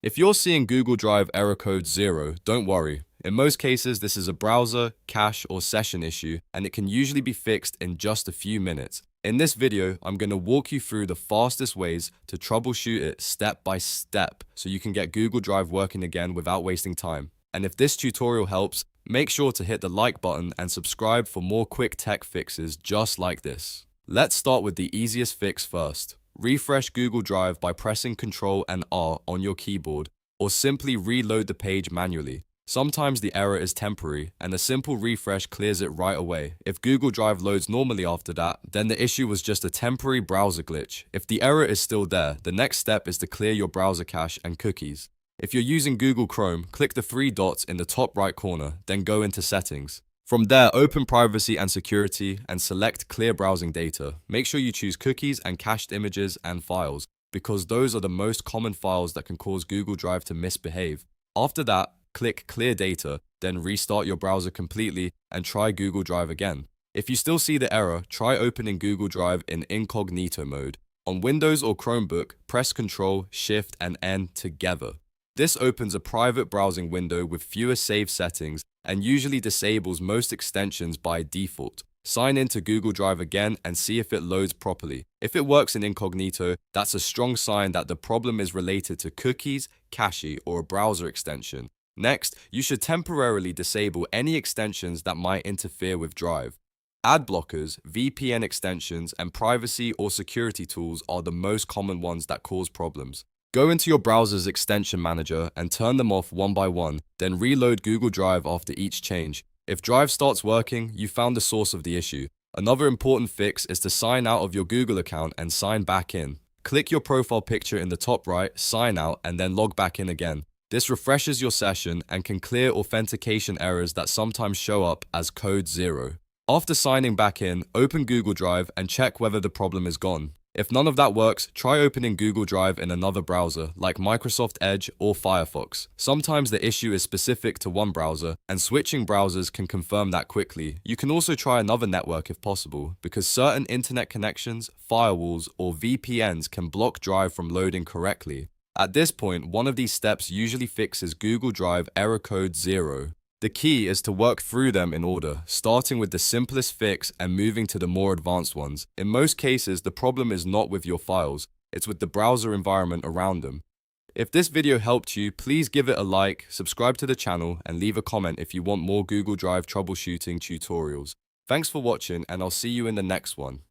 If you're seeing Google Drive error code 0, don't worry. In most cases, this is a browser, cache, or session issue, and it can usually be fixed in just a few minutes. In this video, I'm going to walk you through the fastest ways to troubleshoot it step by step so you can get Google Drive working again without wasting time. And if this tutorial helps, make sure to hit the like button and subscribe for more quick tech fixes just like this. Let's start with the easiest fix first. Refresh Google Drive by pressing Ctrl and R on your keyboard, or simply reload the page manually. Sometimes the error is temporary, and a simple refresh clears it right away. If Google Drive loads normally after that, then the issue was just a temporary browser glitch. If the error is still there, the next step is to clear your browser cache and cookies. If you're using Google Chrome, click the three dots in the top right corner, then go into Settings. From there, open Privacy and Security and select Clear Browsing Data. Make sure you choose cookies and cached images and files, because those are the most common files that can cause Google Drive to misbehave. After that, click Clear Data, then restart your browser completely and try Google Drive again. If you still see the error, try opening Google Drive in Incognito Mode. On Windows or Chromebook, press Ctrl, Shift, and N together. This opens a private browsing window with fewer saved settings and usually disables most extensions by default. Sign in to Google Drive again and see if it loads properly. If it works in incognito, that's a strong sign that the problem is related to cookies, cache, or a browser extension. Next, you should temporarily disable any extensions that might interfere with Drive. Ad blockers, VPN extensions, and privacy or security tools are the most common ones that cause problems. Go into your browser's extension manager and turn them off one by one, then reload Google Drive after each change. If Drive starts working, you found the source of the issue. Another important fix is to sign out of your Google account and sign back in. Click your profile picture in the top right, sign out, and then log back in again. This refreshes your session and can clear authentication errors that sometimes show up as code 0. After signing back in, open Google Drive and check whether the problem is gone. If none of that works, try opening Google Drive in another browser, like Microsoft Edge or Firefox. Sometimes the issue is specific to one browser, and switching browsers can confirm that quickly. You can also try another network if possible, because certain internet connections, firewalls, or VPNs can block Drive from loading correctly. At this point, one of these steps usually fixes Google Drive error code 0. The key is to work through them in order, starting with the simplest fix and moving to the more advanced ones. In most cases, the problem is not with your files, it's with the browser environment around them. If this video helped you, please give it a like, subscribe to the channel, and leave a comment if you want more Google Drive troubleshooting tutorials. Thanks for watching, and I'll see you in the next one.